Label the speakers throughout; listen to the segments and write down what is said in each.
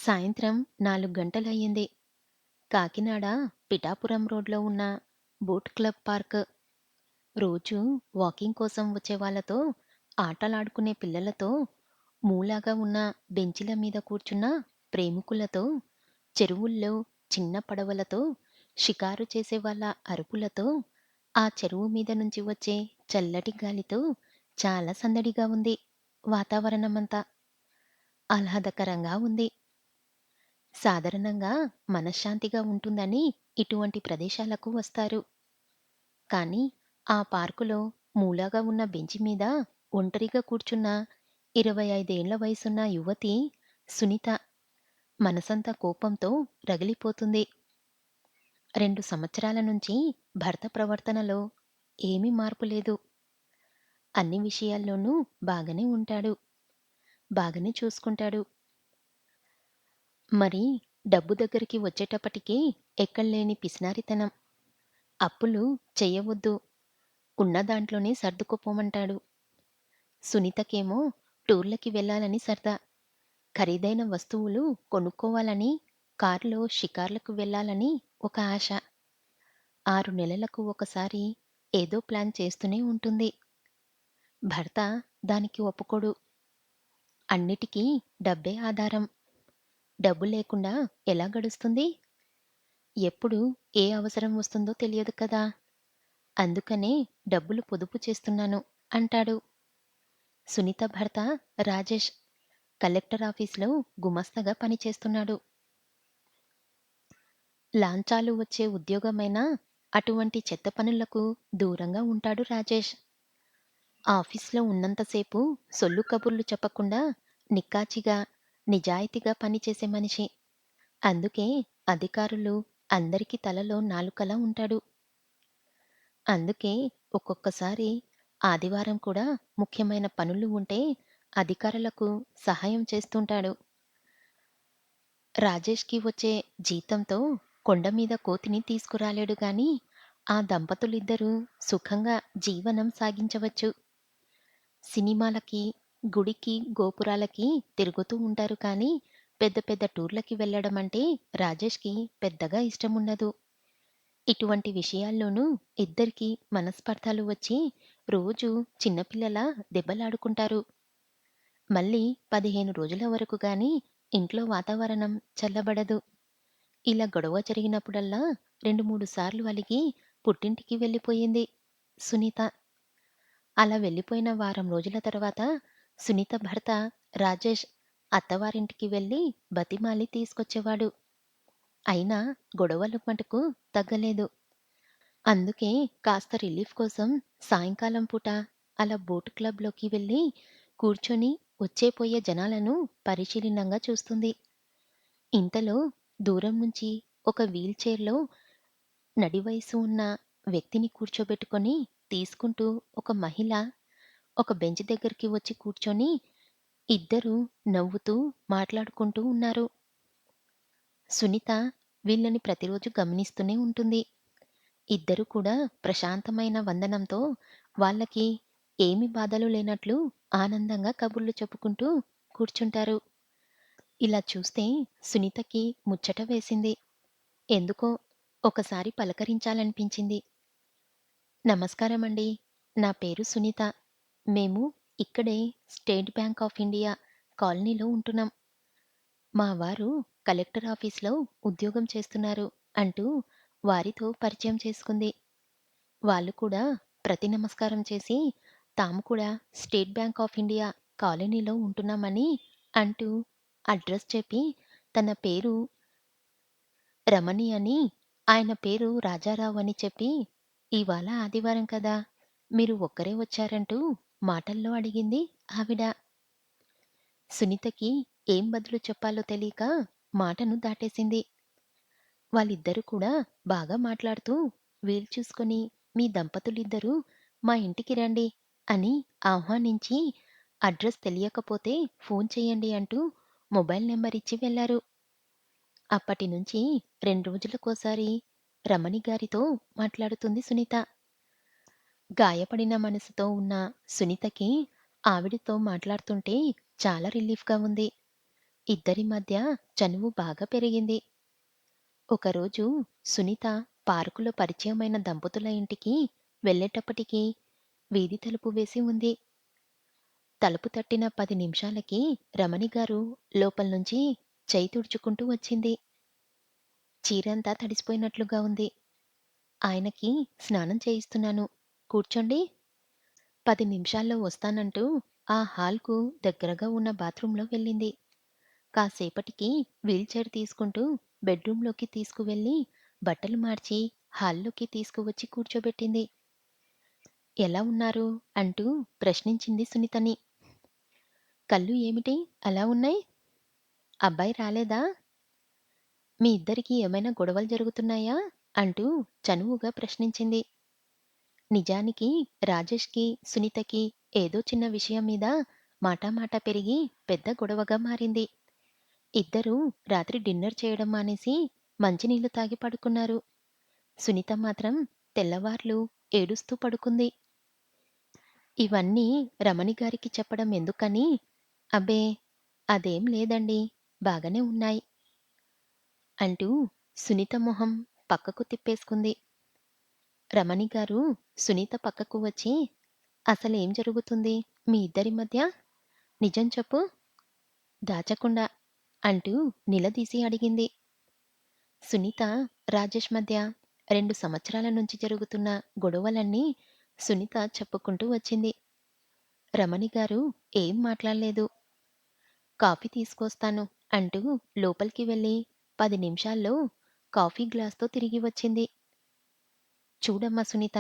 Speaker 1: సాయంత్రం 4 గంటలయ్యింది. కాకినాడ పిఠాపురం రోడ్లో ఉన్న బోట్ క్లబ్ పార్క్. రోజూ వాకింగ్ కోసం వచ్చే వాళ్ళతో, ఆటలాడుకునే పిల్లలతో, మూలాగా ఉన్న బెంచిల మీద కూర్చున్న ప్రేమికులతో, చెరువుల్లో చిన్న పడవలతో, షికారు చేసేవాళ్ళ అరుపులతో, ఆ చెరువు మీద నుంచి వచ్చే చల్లటి గాలితో చాలా సందడిగా ఉంది వాతావరణమంతా. ఆహ్లాదకరంగా ఉంది. సాధారణంగా మనశ్శాంతిగా ఉంటుందని ఇటువంటి ప్రదేశాలకు వస్తారు. కానీ ఆ పార్కులో మూలగా ఉన్న బెంచి మీద ఒంటరిగా కూర్చున్న 25 ఏళ్ల వయసున్న యువతి సునీత మనసంతా కోపంతో రగిలిపోతుంది. 2 సంవత్సరాల నుంచి భర్త ప్రవర్తనలో ఏమీ మార్పు లేదు. అన్ని విషయాల్లోనూ బాగానే ఉంటాడు. బాగానే చూసుకుంటాడు. మరి డబ్బు దగ్గరికి వచ్చేటప్పటికి ఎక్కడలేని పిసినారితనం. అప్పులు చెయ్యవద్దు. ఉన్న దాంట్లోనే సర్దుకుపోమంటాడు. సునీతకేమో టూర్‌లకి వెళ్ళాలని సరదా. ఖరీదైన వస్తువులు కొనుక్కోవాలని, కార్‌లో షికార్లకు వెళ్ళాలని ఒక ఆశ. 6 నెలలకు ఒకసారి ఏదో ప్లాన్ చేస్తూనే ఉంటుంది. భర్త దానికి ఒప్పుకోడు. అన్నిటికీ డబ్బే ఆధారం. డబ్బు లేకుండా ఎలా గడుస్తుంది? ఎప్పుడు ఏ అవసరం వస్తుందో తెలియదు కదా! అందుకనే డబ్బులు పొదుపు చేస్తున్నాను అంటాడు. సునీత భర్త రాజేష్ కలెక్టర్ ఆఫీస్‌లో గుమాస్తాగా పనిచేస్తున్నాడు. లాంచాలు వచ్చే ఉద్యోగమైనా అటువంటి చెత్త పనులకు దూరంగా ఉంటాడు రాజేష్. ఆఫీస్‌లో ఉన్నంతసేపు సొల్లు కబుర్లు చెప్పకుండా నిక్కాచిగా, నిజాయితీగా పనిచేసే మనిషి. అందుకే అధికారులు అందరికీ తలలో నాలుకలా ఉంటాడు. అందుకే ఒక్కొక్కసారి ఆదివారం కూడా ముఖ్యమైన పనులు ఉంటే అధికారులకు సహాయం చేస్తుంటాడు. రాజేష్‌కి వచ్చే జీతంతో కొండ మీద కోతిని తీసుకురాలేడు గానీ, ఆ దంపతులిద్దరూ సుఖంగా జీవనం సాగించవచ్చు. సినిమాలకి, గుడికి, గోపురాలకి తిరుగుతూ ఉంటారు కానీ, పెద్ద పెద్ద టూర్‌లకి వెళ్ళడమంటే రాజేష్‌కి పెద్దగా ఇష్టముండదు. ఇటువంటి విషయాల్లోనూ ఇద్దరికీ మనస్పర్ధలు వచ్చి రోజూ చిన్నపిల్లలా దెబ్బలాడుకుంటారు. మళ్ళీ 15 రోజుల వరకు గాని ఇంట్లో వాతావరణం చల్లబడదు. ఇలా గొడవ జరిగినప్పుడల్లా 2, 3 సార్లు అలిగి పుట్టింటికి వెళ్ళిపోయింది సునీత. అలా వెళ్ళిపోయిన వారం రోజుల తర్వాత సునీత భర్త రాజేష్ అత్తవారింటికి వెళ్ళి బతిమాలి తీసుకొచ్చేవాడు. అయినా గొడవలు మటుకు తగ్గలేదు. అందుకే కాస్త రిలీఫ్ కోసం సాయంకాలం పూట అలా బోట్ క్లబ్‌లోకి వెళ్ళి కూర్చొని వచ్చే పోయే జనాలను పరిశీలనంగా చూస్తుంది. ఇంతలో దూరం నుంచి ఒక వీల్ చైర్‌లో నడివయసు ఉన్న వ్యక్తిని కూర్చోబెట్టుకొని తీసుకుంటూ ఒక మహిళ ఒక బెంచ్ దగ్గరికి వచ్చి కూర్చొని ఇద్దరూ నవ్వుతూ మాట్లాడుకుంటూ ఉన్నారు. సునీత వీళ్ళని ప్రతిరోజు గమనిస్తూనే ఉంటుంది. ఇద్దరు కూడా ప్రశాంతమైన వందనంతో వాళ్ళకి ఏమి బాధలు లేనట్లు ఆనందంగా కబుర్లు చెప్పుకుంటూ కూర్చుంటారు. ఇలా చూస్తే సునీతకి ముచ్చట వేసింది. ఎందుకో ఒకసారి పలకరించాలనిపించింది. నమస్కారమండి. నా పేరు సునీత. మేము ఇక్కడే స్టేట్ బ్యాంక్ ఆఫ్ ఇండియా కాలనీలో ఉంటున్నాం. మా వారు కలెక్టర్ ఆఫీస్‌లో ఉద్యోగం చేస్తున్నారు అంటూ వారితో పరిచయం చేసుకుంది. వాళ్ళు కూడా ప్రతి నమస్కారం చేసి, తాము కూడా స్టేట్ బ్యాంక్ ఆఫ్ ఇండియా కాలనీలో ఉంటున్నామని అంటూ అడ్రెస్ చెప్పి, తన పేరు రమణి అని, ఆయన పేరు రాజారావు అని చెప్పి, "ఇవాళ ఆదివారం కదా! మీరు ఒక్కరే వచ్చారంటూ" మాటల్లో అడిగింది ఆవిడ. సునీతకి ఏం బదులు చెప్పాలో తెలీక మాటను దాటేసింది. వాళ్ళిద్దరూ కూడా బాగా మాట్లాడుతూ వీలు చూసుకొని మీ దంపతులిద్దరూ మా ఇంటికి రండి అని ఆహ్వానించి అడ్రస్ తెలియకపోతే ఫోన్ చేయండి అంటూ మొబైల్ నెంబర్ ఇచ్చి వెళ్లారు. అప్పటినుంచి 2 రోజులకోసారి రమణి గారితో మాట్లాడుతుంది సునీత. గాయపడిన మనసుతో ఉన్న సునీతకి ఆవిడతో మాట్లాడుతుంటే చాలా రిలీఫ్‌గా ఉంది. ఇద్దరి మధ్య చనువు బాగా పెరిగింది. ఒకరోజు సునీత పార్కులో పరిచయమైన దంపతుల ఇంటికి వెళ్ళేటప్పటికి వీధి తలుపు వేసి ఉంది. తలుపు తట్టిన 10 నిమిషాలకి రమణి గారు లోపల్నుంచి చెయ్యి తుడుచుకుంటూ వచ్చింది. చీరంతా తడిసిపోయినట్లుగా ఉంది. ఆయనకి స్నానం చేయిస్తున్నాను. కూర్చోండి. 10 నిమిషాల్లో వస్తానంటూ ఆ హాల్‌కు దగ్గరగా ఉన్న బాత్రూంలో వెళ్ళింది. కాసేపటికి వీల్‌చైర్ తీసుకుంటూ బెడ్‌రూంలోకి తీసుకువెళ్ళి బట్టలు మార్చి హాల్‌లోకి తీసుకువచ్చి కూర్చోబెట్టింది. ఎలా ఉన్నారు? అంటూ ప్రశ్నించింది సునీతని. కళ్ళు ఏమిటి అలా ఉన్నాయి? అబ్బాయి రాలేదా? మీ ఇద్దరికీ ఏమైనా గొడవలు జరుగుతున్నాయా? అంటూ చనువుగా ప్రశ్నించింది. నిజానికి రాజేష్‌కి, సునీతకి ఏదో చిన్న విషయం మీద మాటామాట పెరిగి పెద్ద గొడవగా మారింది. ఇద్దరూ రాత్రి డిన్నర్ చేయడం మానేసి మంచినీళ్లు తాగి పడుకున్నారు. సునీత మాత్రం తెల్లవార్లు ఏడుస్తూ పడుకుంది. ఇవన్నీ రమణి గారికి చెప్పడం ఎందుకని, అబ్బే! అదేం లేదండి. బాగానే ఉన్నాయి. అంటూ సునీత మొహం పక్కకు తిప్పేసుకుంది. రమణి గారు సునీత పక్కకు వచ్చి, అసలేం జరుగుతుంది మీ ఇద్దరి మధ్య? నిజం చెప్పు. దాచకుండా అంటూ నిలదీసి అడిగింది. సునీత, రాజేష్ మధ్య 2 సంవత్సరాల నుంచి జరుగుతున్న గొడవలన్నీ సునీత చెప్పుకుంటూ వచ్చింది. రమణి గారు ఏం మాట్లాడలేదు. కాఫీ తీసుకొస్తాను అంటూ లోపలికి వెళ్ళి 10 నిమిషాల్లో కాఫీ గ్లాస్‌తో తిరిగి వచ్చింది. చూడమ్మా సునీత,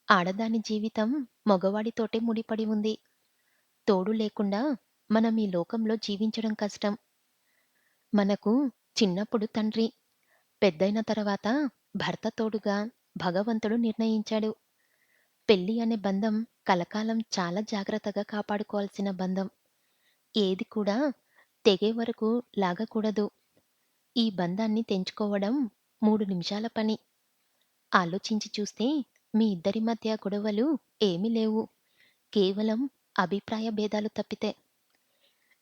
Speaker 1: ఆడదాని జీవితం మగవాడితోటే ముడిపడి ఉంది. తోడు లేకుండా మనం ఈ లోకంలో జీవించడం కష్టం. మనకు చిన్నప్పుడు తండ్రి, పెద్దయిన తర్వాత భర్త తోడుగా భగవంతుడు నిర్ణయించాడు. పెళ్లి అనే బంధం కలకాలం చాలా జాగ్రత్తగా కాపాడుకోవాల్సిన బంధం. ఏది కూడా తెగే వరకు లాగకూడదు. ఈ బంధాన్ని తెంచుకోవడం 3 నిమిషాల పని. ఆలోచించి చూస్తే మీ ఇద్దరి మధ్య గొడవలు ఏమీ లేవు. కేవలం అభిప్రాయ భేదాలు తప్పితే.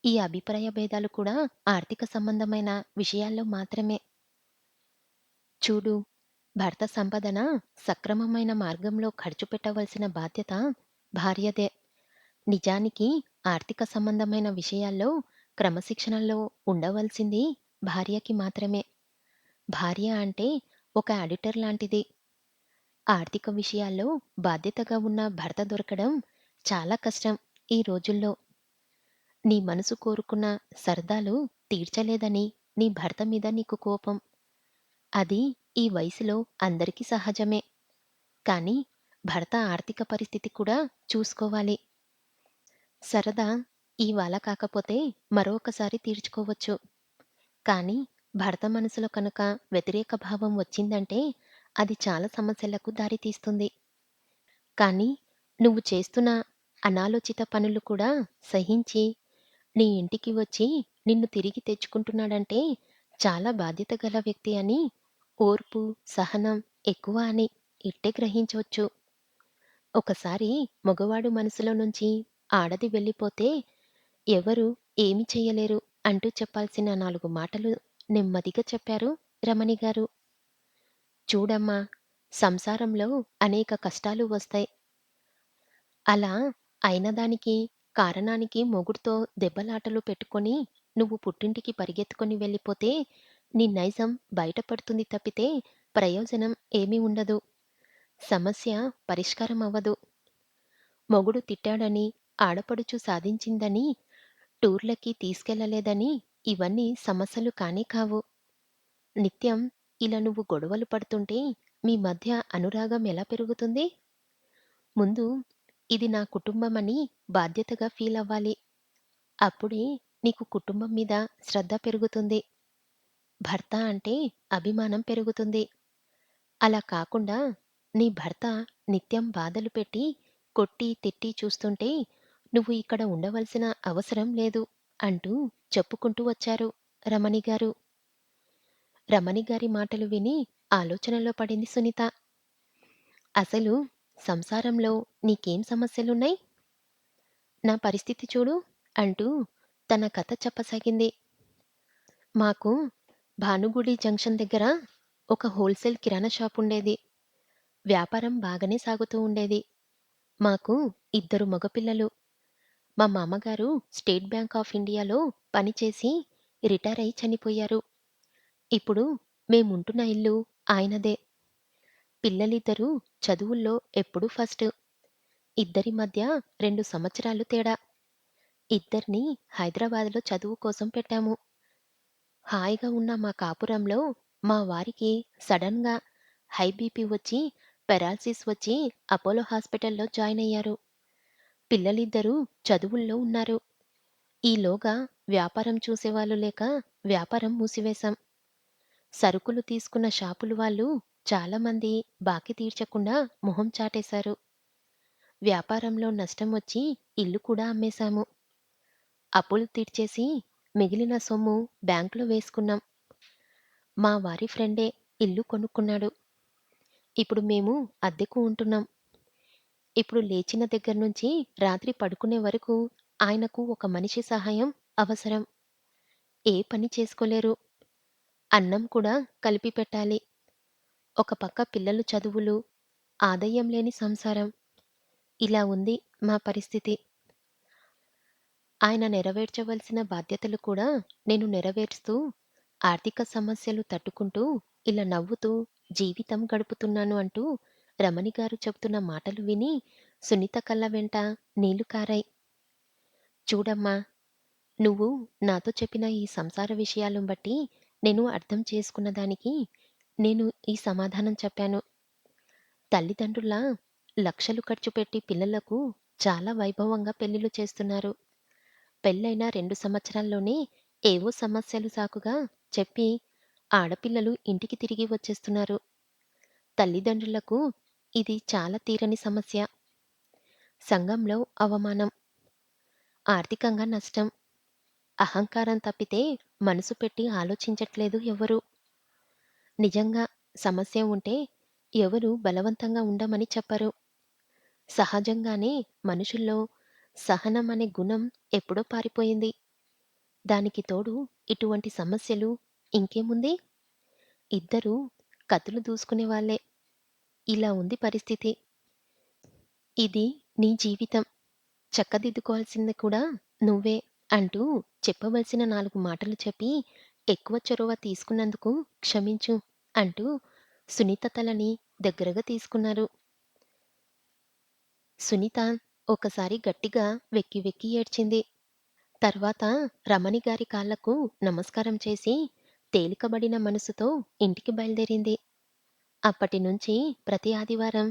Speaker 1: ఈ అభిప్రాయ భేదాలు కూడా ఆర్థిక సంబంధమైన విషయాల్లో మాత్రమే. చూడు, భర్త సంపాదన సక్రమమైన మార్గంలో ఖర్చు పెట్టవలసిన బాధ్యత భార్యదే. నిజానికి ఆర్థిక సంబంధమైన విషయాల్లో క్రమశిక్షణలో ఉండవలసింది భార్యకి మాత్రమే. భార్య అంటే ఒక ఆడిటర్ లాంటిది. ఆర్థిక విషయాల్లో బాధ్యతగా ఉన్న భర్త దొరకడం చాలా కష్టం ఈ రోజుల్లో. నీ మనసు కోరుకున్న సరదాలు తీర్చలేదని నీ భర్త మీద నీకు కోపం. అది ఈ వయసులో అందరికీ సహజమే. కానీ భర్త ఆర్థిక పరిస్థితి కూడా చూసుకోవాలి. సరదా ఇవాళ కాకపోతే మరొకసారి తీర్చుకోవచ్చు. కానీ భర్త మనసులో కనుక వ్యతిరేక భావం వచ్చిందంటే అది చాలా సమస్యలకు దారితీస్తుంది. కానీ నువ్వు చేస్తున్న అనాలోచిత పనులు కూడా సహించి నీ ఇంటికి వచ్చి నిన్ను తిరిగి తెచ్చుకుంటున్నాడంటే చాలా బాధ్యత గల వ్యక్తి అని, ఓర్పు, సహనం ఎక్కువ అని ఇట్టే గ్రహించొచ్చు. ఒకసారి మగవాడు మనసులో నుంచి ఆడది వెళ్ళిపోతే ఎవరు ఏమి చెయ్యలేరు అంటూ చెప్పాల్సిన 4 మాటలు నెమ్మదిగా చెప్పారు రమణి గారు. చూడమ్మా, సంసారంలో అనేక కష్టాలు వస్తాయి. అలా అయినదానికి, కారణానికి మొగుడితో దెబ్బలాటలు పెట్టుకొని, నువ్వు పుట్టింటికి పరిగెత్తుకొని వెళ్ళిపోతే, నీ నైజం బయటపడుతుంది తప్పితే ప్రయోజనం ఏమీ ఉండదు. సమస్య పరిష్కారం అవ్వదు. మొగుడు తిట్టాడని, ఆడపడుచు సాధించిందని, టూర్‌లకి తీసుకెళ్ళలేదని ఇవన్నీ సమస్యలు కానే కావు. నిత్యం ఇలా నువ్వు గొడవలు పడుతుంటే మీ మధ్య అనురాగం ఎలా పెరుగుతుంది? ముందు ఇది నా కుటుంబమని బాధ్యతగా ఫీలవ్వాలి. అప్పుడే నీకు కుటుంబం మీద శ్రద్ధ పెరుగుతుంది. భర్త అంటే అభిమానం పెరుగుతుంది. అలా కాకుండా నీ భర్త నిత్యం బాధలు పెట్టి, కొట్టి, తిట్టి చూస్తుంటే నువ్వు ఇక్కడ ఉండవలసిన అవసరం లేదు అంటూ చెప్పుకుంటూ వచ్చారు రమణి గారు. రమణి గారి మాటలు విని ఆలోచనలో పడింది సునీత. అసలు సంసారంలో నీకేం సమస్యలున్నాయి? నా పరిస్థితి చూడు అంటూ తన కథ చెప్పసాగింది. మాకు భానుగుడి జంక్షన్ దగ్గర ఒక హోల్‌సేల్ కిరాణా షాపుండేది. వ్యాపారం బాగానే సాగుతూ ఉండేది. మాకు ఇద్దరు మగపిల్లలు. మా మామగారు స్టేట్ బ్యాంక్ ఆఫ్ ఇండియాలో పనిచేసి రిటైరయి చనిపోయారు. ఇప్పుడు మేముంటున్న ఇల్లు ఆయనదే. పిల్లలిద్దరూ చదువుల్లో ఎప్పుడూ ఫస్ట్. ఇద్దరి మధ్య 2 సంవత్సరాలు తేడా. ఇద్దరిని హైదరాబాద్‌లో చదువు కోసం పెట్టాము. హాయిగా ఉన్న మా కాపురంలో మా వారికి సడెన్‌గా హై బీపీ వచ్చి పెరాలిసిస్ వచ్చి అపోలో హాస్పిటల్‌లో జాయిన్ అయ్యారు. పిల్లలిద్దరూ చదువుల్లో ఉన్నారు. ఈలోగా వ్యాపారం చూసేవాళ్ళు లేక వ్యాపారం మూసివేశాం. సరుకులు తీసుకున్న షాపులు వాళ్ళు చాలామంది బాకీ తీర్చకుండా మొహం చాటేశారు. వ్యాపారంలో నష్టం వచ్చి ఇల్లు కూడా అమ్మేశాము. అప్పులు తీర్చేసి మిగిలిన సొమ్ము బ్యాంకులో వేసుకున్నాం. మా వారి ఫ్రెండే ఇల్లు కొనుక్కున్నాడు. ఇప్పుడు మేము అద్దెకు ఉంటున్నాం. ఇప్పుడు లేచిన దగ్గర్నుంచి రాత్రి పడుకునే వరకు ఆయనకు ఒక మనిషి సహాయం అవసరం. ఏ పని చేసుకోలేరు. అన్నం కూడా కలిపి పెట్టాలి. ఒక పక్క పిల్లలు చదువులు, ఆదాయం లేని సంసారం. ఇలా ఉంది మా పరిస్థితి. ఆయన నెరవేర్చవలసిన బాధ్యతలు కూడా నేను నెరవేరుస్తూ, ఆర్థిక సమస్యలు తట్టుకుంటూ, ఇలా నవ్వుతూ జీవితం గడుపుతున్నాను అంటూ రమణి గారు చెబుతున్న మాటలు విని సునీత కళ్ళ వెంట నీళ్లు కారాయి. చూడమ్మా, నువ్వు నాతో చెప్పిన ఈ సంసార విషయాలను బట్టి నేను అర్థం చేసుకున్న దానికి నేను ఈ సమాధానం చెప్పాను. తల్లిదండ్రుల లక్షలు ఖర్చు పెట్టి పిల్లలకు చాలా వైభవంగా పెళ్లిళ్లు చేస్తున్నారు. పెళ్ళైన 2 సంవత్సరాల్లోనే ఏవో సమస్యలు సాకుగా చెప్పి ఆడపిల్లలు ఇంటికి తిరిగి వచ్చేస్తున్నారు. తల్లిదండ్రులకు ఇది చాలా తీరని సమస్య. సంఘంలో అవమానం, ఆర్థికంగా నష్టం, అహంకారం తప్పితే మనసు పెట్టి ఆలోచించట్లేదు ఎవరు. నిజంగా సమస్య ఉంటే ఎవరు బలవంతంగా ఉండమని చెప్పరు. సహజంగానే మనుషుల్లో సహనం అనే గుణం ఎప్పుడో పారిపోయింది. దానికి తోడు ఇటువంటి సమస్యలు ఇంకేముంది? ఇద్దరూ కత్తులు దూసుకునే వాళ్ళే. ఇలా ఉంది పరిస్థితి. ఇది నీ జీవితం. చక్కదిద్దుకోవాల్సింది కూడా నువ్వే అంటూ చెప్పవలసిన 4 మాటలు చెప్పి ఎక్కువ చొరవ తీసుకున్నందుకు క్షమించు అంటూ సునీత తలని దగ్గరగా తీసుకున్నారు. సునీత ఒకసారి గట్టిగా వెక్కి వెక్కి ఏడ్చింది. తర్వాత రమణి గారి కాళ్ళకు నమస్కారం చేసి తేలికబడిన మనసుతో ఇంటికి బయలుదేరింది. అప్పటినుంచి ప్రతి ఆదివారం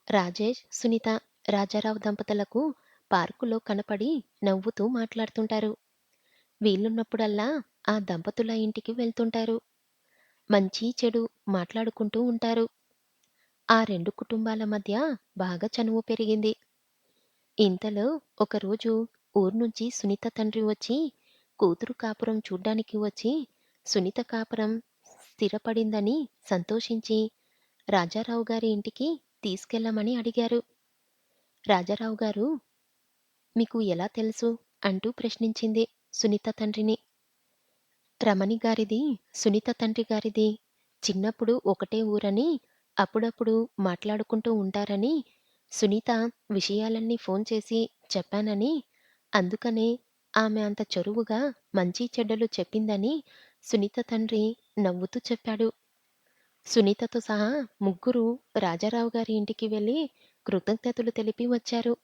Speaker 1: రాజేష్, సునీత, రాజారావు దంపతులకు పార్కులో కనపడి నవ్వుతూ మాట్లాడుతుంటారు. వీలున్నప్పుడల్లా ఆ దంపతుల ఇంటికి వెళ్తుంటారు. మంచి చెడు మాట్లాడుకుంటూ ఉంటారు. ఆ 2 కుటుంబాల మధ్య బాగా చనువు పెరిగింది. ఇంతలో ఒకరోజు ఊర్నుంచి సునీత తండ్రి వచ్చి కూతురు కాపురం చూడ్డానికి వచ్చి సునీత కాపురం స్థిరపడిందని సంతోషించి రాజారావు గారి ఇంటికి తీసుకెళ్ళమని అడిగారు. రాజారావు గారు, మీకు ఎలా తెలుసు? అంటూ ప్రశ్నించింది సునీత తండ్రిని. రమణి గారిది, సునీత తండ్రి గారిది చిన్నప్పుడు ఒకటే ఊరని, అప్పుడప్పుడు మాట్లాడుకుంటూ ఉంటారని, సునీత విషయాలన్నీ ఫోన్ చేసి చెప్పానని, అందుకనే ఆమె అంత చొరువుగా మంచి చెడ్డలు చెప్పిందని సునీత తండ్రి నవ్వుతూ చెప్పాడు. సునీతతో సహా ముగ్గురు రాజారావు గారి ఇంటికి వెళ్లి కృతజ్ఞతలు తెలిపి వచ్చారు.